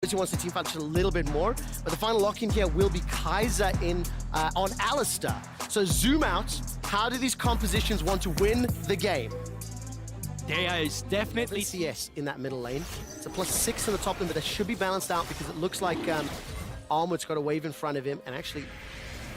He wants to team fight just a little bit more, but the final lock-in here will be Kaiser in on Alistair. So zoom out. How do these compositions want to win the game? There is definitely CS in that middle lane. It's a +6 in the top lane, but that should be balanced out because it looks like Armwood's got a wave in front of him, and actually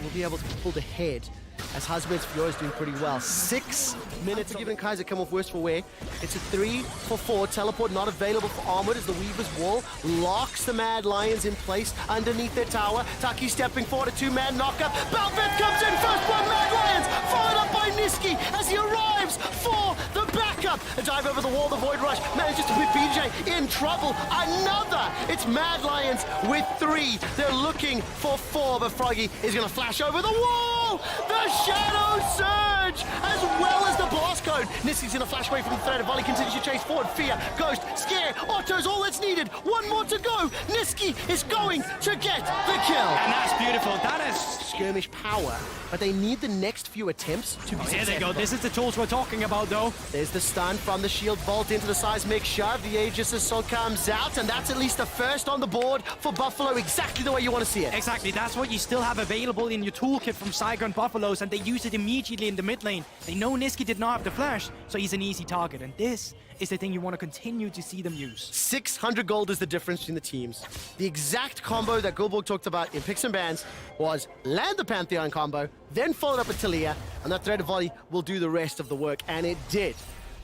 will be able to pull the head as Husband's Fiora is doing pretty well. 6 minutes of giving Kaiser come off worse for wear. It's a 3-for-4. Teleport not available for Armwood as the Weaver's Wall locks the Mad Lions in place underneath their tower. Taki stepping forward, a 2-man knockup. Balvin comes in first one, Mad Lions, followed up by Niski as he arrives for the backup. A dive over the wall, the Void Rush manages to put BJ in trouble. Another! It's Mad Lions with 3. They're looking for 4, but Froggy is going to flash over the wall! The Shadow Surge, as well as the Blast Cone. Niski's going to flash away from the threat. Volley continues to chase forward. Fear, Ghost, Scare, Otto's all that's needed. One more to go. Niski is going to get the kill. And that's beautiful. That is skirmish power, but they need the next few attempts to be successful. Here they go. This is the tools we're talking about, though. There's the stun from the shield vault into the seismic shove. The Aegis Assault comes out, and that's at least the first on the board for Buffalo, exactly the way you want to see it. Exactly. That's what you still have available in your toolkit from Saigon Buffaloes, and they use it immediately in the mid lane. They know Niski did not have the flash, so he's an easy target, and this is the thing you want to continue to see them use. 600 gold is the difference between the teams. The exact combo that Gulborg talked about in Picks and Bans was land the Pantheon combo, then followed up with Talia, and that thread of volley will do the rest of the work, and it did.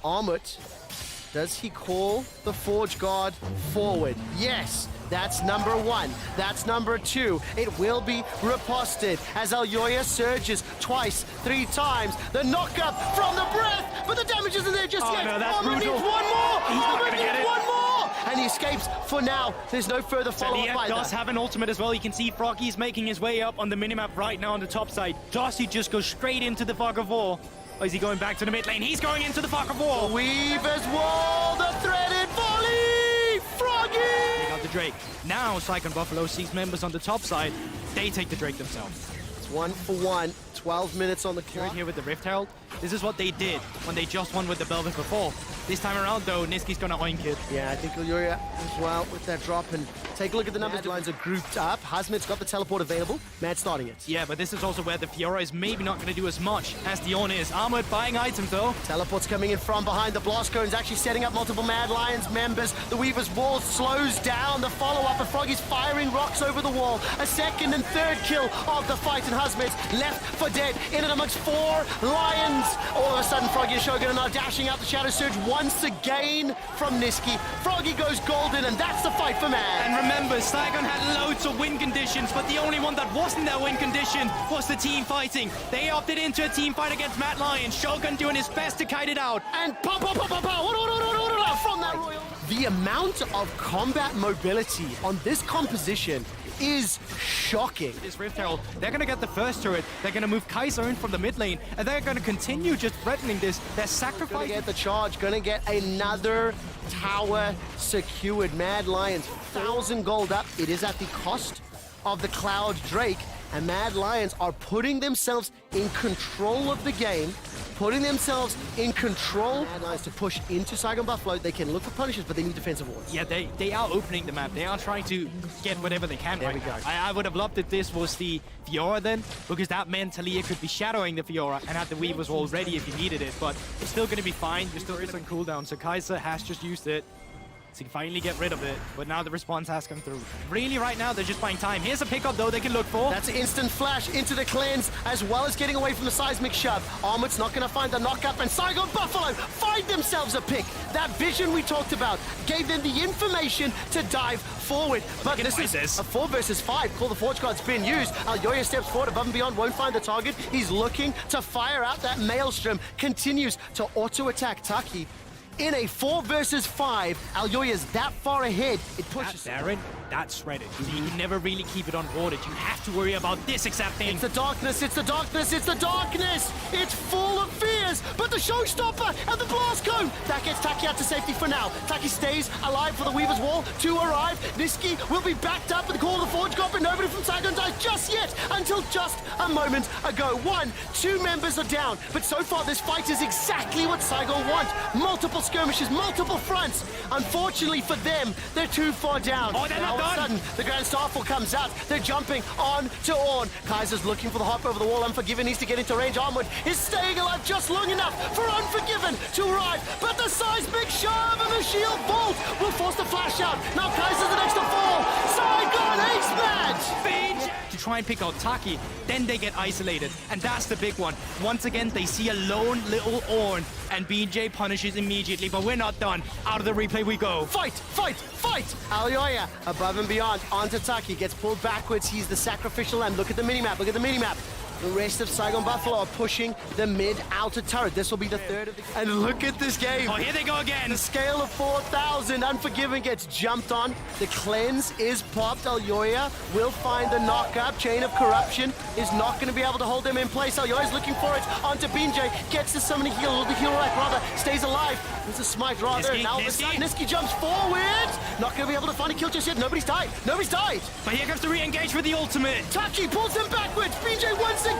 Armut, does he call the Forge Guard forward? Yes, that's number 1. That's number 2. It will be riposted as Alyoya surges twice, 3 times. The knockup from the breath, but the damage isn't there just yet. No, that's Armut brutal. needs one more. He's not Armut gonna get needs it. one more. And he escapes for now. There's no further follow-up Talia either. does have an ultimate as well. You can see Froggy's making his way up on the minimap right now on the top side. Does he just go straight into the fog of war? Or is he going back to the mid lane? He's going into the fog of war. The Weaver's Wall, the threaded volley! Froggy! They got the Drake. Now Saigon Buffalo sees members on the top side. They take the Drake themselves. It's 1-for-1. 12 minutes on the clock. Right here with the Rift Herald. This is what they did when they just won with the Belvin before. This time around, though, Niski's gonna oink it. Yeah, I think Illyria as well with that drop. And take a look at the numbers. Lines are grouped up. Hazmid's got the teleport available. Mad starting it. Yeah, but this is also where the Fiora is maybe not gonna do as much as Dion is. Armored buying items, though. Teleport's coming in from behind. The Blast Cone's actually setting up multiple Mad Lions members. The Weaver's Wall slows down the follow-up, and Froggy's firing rocks over the wall. A second and third kill of the fight, and Hazmid's left for dead. In and amongst 4 Lions. All of a sudden, Froggy and Shogun are now dashing out the Shadow Surge once again from Niski. Froggy goes golden, and that's the fight for Mad. And remember, Saigon had loads of win conditions, but the only one that wasn't their win condition was the team fighting. They opted into a team fight against Mad Lions. Shogun doing his best to kite it out. And pow, pow, pow, pow, pow, from that Royal. The amount of combat mobility on this composition is shocking. This Rift Herald, they're gonna get the first turret. They're gonna move Kaiser in from the mid lane, and they're gonna continue just threatening this. They're Gonna sacrificing. get the charge, gonna get another tower secured. Mad Lions, 1,000 gold up. It is at the cost of the Cloud Drake, and Mad Lions are putting themselves in control of the game, putting themselves in control. Mad Lions to push into Saigon Buffalo. They can look for punishes, but they need defensive wards. Yeah, they are opening the map. They are trying to get whatever they can right now. I would have loved if this was the Fiora then, because that meant Talia could be shadowing the Fiora and have the Weavers Wall ready if you needed it, but it's still going to be fine. There still is on cooldown, so Kaiser has just used it. So he can finally get rid of it, but now the response has come through. Really, right now, they're just buying time. Here's a pickup, though, they can look for. That's an instant flash into the cleanse, as well as getting away from the seismic shove. Armut's not going to find the knockup, and Saigon Buffalo find themselves a pick. That vision we talked about gave them the information to dive forward. But this is a 4 versus 5. Call the Forge Guard's been used. Alyoya steps forward above and beyond, won't find the target. He's looking to fire out that Maelstrom. Continues to auto-attack Taki. In a 4 versus 5, Alyoya's that far ahead, it pushes. Baron, that's shredded. You can never really keep it on boarded. You have to worry about this exact thing. It's the darkness, it's the darkness, it's the darkness! It's full of fears, but the showstopper and the blast cone! That gets Taki out to safety for now. Taki stays alive for the Weaver's Wall to arrive. Niski will be backed up with the call of the Forge God, but nobody from Saigon dies just yet, until just a moment ago. 1, 2 members are down, but so far this fight is exactly what Saigon want. Multiple skirmishes, multiple fronts. Unfortunately for them, they're too far down. Oh, they're not done. sudden, the Grand Starfall comes out. They're jumping on to Ornn. Kaiser's looking for the hop over the wall. Unforgiven needs to get into range. Armwood is staying alive just long enough for Unforgiven to arrive. But the seismic shove and the shield bolt will force the flash out. Now Kaiser's the next to fall. Saigon ace match! To try and pick out Taki, then they get isolated. And that's the big one. Once again, they see a lone little Ornn, and BJ punishes immediately, but we're not done. Out of the replay we go. Fight, fight, fight! Alyoya, above and beyond, onto Taki, gets pulled backwards. He's the sacrificial lamb. Look at the minimap, look at the minimap. The rest of Saigon Buffalo are pushing the mid-outer turret. This will be the third of the game. And look at this game. Oh, here they go again. The scale of 4,000. Unforgiven gets jumped on. The cleanse is popped. Alyoya will find the knock-up. Chain of Corruption is not going to be able to hold them in place. Alyoya's looking for it. Onto Binjay. Gets the summoning heal. The hero-like rather stays alive. There's a smite rather. Niski, now Niski jumps forward. Not going to be able to find a kill just yet. Nobody's died. Nobody's died. But here comes the re-engage with the ultimate. Taki pulls him backwards. Binjay once again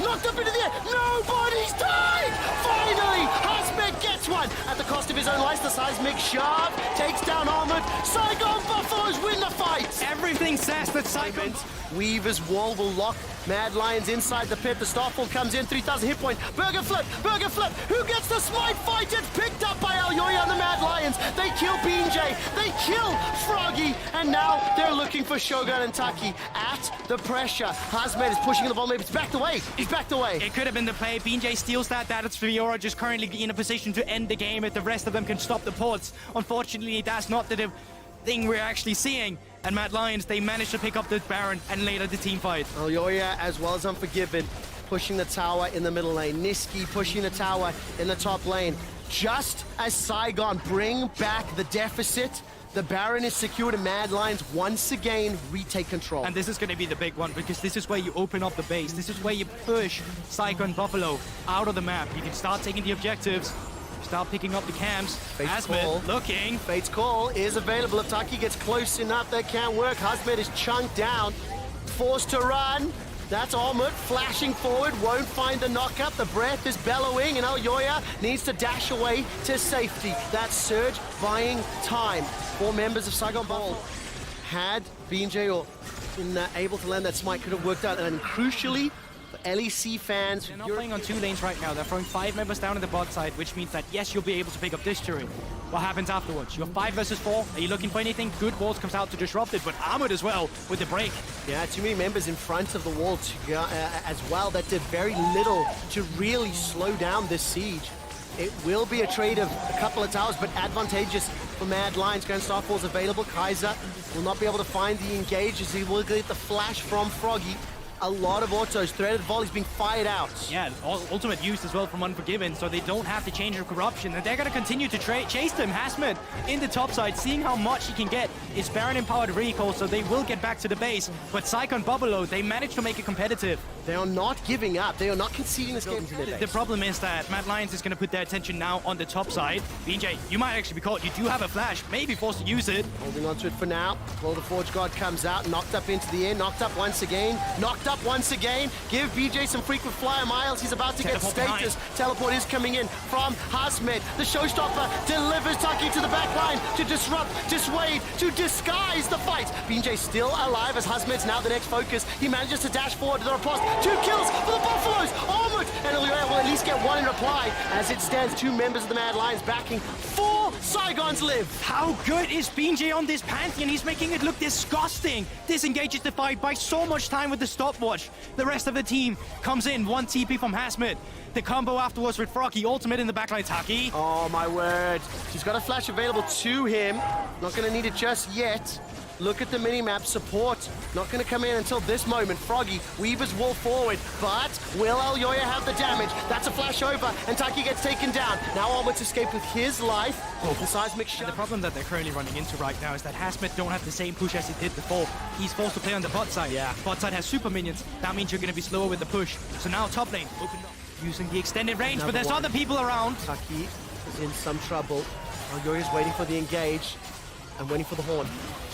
knocked up into the air. Nobody's died. Finally, Hasmet gets one at the cost of his own life. The seismic shove takes down Armored. Saigon Buffaloes win the fight. Everything says that Saigon. Weaver's wall will lock Mad Lions inside the pit. The Starfall comes in, 3,000 hit point. Burger flip, Burger flip. Who gets the smite fight? It's picked up by Alyoya and the Mad Lions. They kill Binjay. They kill Froggy. And now they're looking for Shogun and Taki at the pressure. Hazmet is pushing the ball. Maybe it's backed away. He's backed away. It could have been the play. Binjay steals that. That's Fiora just currently in a position to end the game if the rest of them can stop the ports. Unfortunately, that's not the thing we're actually seeing. And Mad Lions, they managed to pick up the Baron and later the team fight. Alyoya, as well as Unforgiven, pushing the tower in the middle lane. Niski pushing the tower in the top lane. Just as Saigon bring back the deficit, the Baron is secured and Mad Lions once again retake control. And this is going to be the big one because this is where you open up the base. This is where you push Saigon Buffalo out of the map. You can start taking the objectives. Start picking up the camps. Hazmet looking. Fate's Call is available. If Taki gets close enough, that can't work. Hazmet is chunked down. Forced to run. That's Almut flashing forward. Won't find the knock-up. The breath is bellowing, and Alyoya needs to dash away to safety. That Surge buying time. 4 members of Saigon Ball had Binjay or been able to land that smite, could have worked out. And crucially, LEC fans. They're not playing on 2 lanes right now. They're throwing 5 members down in the bot side, which means that, yes, you'll be able to pick up this turret. What happens afterwards? You're 5 versus 4. Are you looking for anything? Good Walls comes out to disrupt it, but Armored as well with the break. Yeah, too many members in front of the wall as well. That did very little to really slow down this siege. It will be a trade of a couple of towers, but advantageous for Mad Lions. Grand Starfall's available. Kaiser will not be able to find the engage as he will get the flash from Froggy. A lot of autos, threaded volleys being fired out. Yeah, ultimate used as well from Unforgiven, so they don't have to change their corruption, and they're going to continue to chase them. Hazmet in the top side, seeing how much he can get. It's Baron empowered recall, so they will get back to the base. But Saigon Buffalo, they managed to make it competitive. They are not giving up. They are not conceding this game to their base. The problem is that Mad Lions is going to put their attention now on the top side. BJ, you might actually be caught. You do have a flash, maybe forced to use it. Holding on to it for now. Well, the Forge God comes out, knocked up into the air, knocked up once again, knocked up once again. Give BJ some frequent flyer miles. He's about to get status. Teleport is coming in from Hazmet. The showstopper delivers Taki to the back line to disrupt, dissuade, to disguise the fight. BJ still alive as Hazmet's now the next focus. He manages to dash forward to the riposte. 2 kills for the Buffaloes. Almost, and Alyoya will at least get 1 in reply. As it stands, 2 members of the Mad Lions backing. 4 Saigons live. How good is BJ on this Pantheon? He's making it look disgusting. Disengages the fight by so much time with the stopwatch. The rest of the team comes in. 1 TP from Hazmet. The combo afterwards with Froggy. Ultimate in the backline. Taki. Oh, my word. She's got a flash available to him. Not going to need it just yet. Look at the minimap. Support not going to come in until this moment. Froggy, Weaver's wall forward, but will Alyoya have the damage? That's a flash over, and Taki gets taken down. Now Almut's escaped with his life. The seismic shot. The problem that they're currently running into right now is that Hazmet don't have the same push as he did before. He's forced to play on the bot side. Yeah. Bot side has super minions. That means you're going to be slower with the push. So now top lane opened up using the extended range, but there's other people around. Taki is in some trouble. Alyoya's waiting for the engage. I'm waiting for the horn.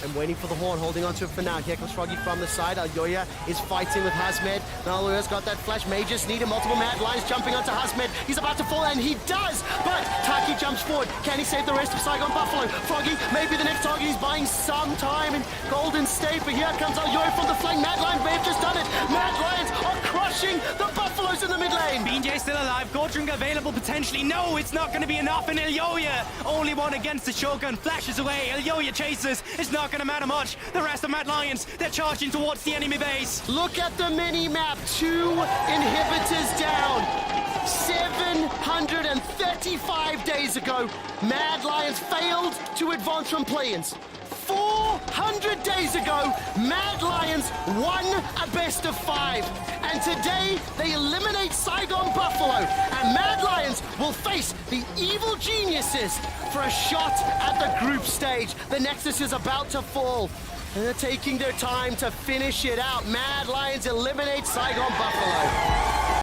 I'm waiting for the horn, holding on to it for now. Here comes Froggy from the side. Alyoya is fighting with Hazmed. Now Alyoya's got that flash. May just need him. Multiple Mad Lions jumping onto Hazmed. He's about to fall, and he does! But Taki jumps forward. Can he save the rest of Saigon Buffalo? Froggy may be the next target. He's buying some time in Golden State, but here comes Alyoya from the flank. Mad Lions may have just done it. Mad Lions are crushing the Buffaloes in the mid lane. BJ still alive. Goldring available potentially. No, it's not going to be enough. And Alyoya, only one against the Shogun, flashes away. Alyoya chases. It's not going to matter much. The rest of Mad Lions, they're charging towards the enemy base. Look at the mini-map. 2 inhibitors down. 735 days ago, Mad Lions failed to advance from play-ins. 400 days ago, Mad Lions won a best of 5. And today, they eliminate Saigon Buffalo. And Mad Lions will face the evil geniuses for a shot at the group stage. The Nexus is about to fall. And they're taking their time to finish it out. Mad Lions eliminate Saigon Buffalo.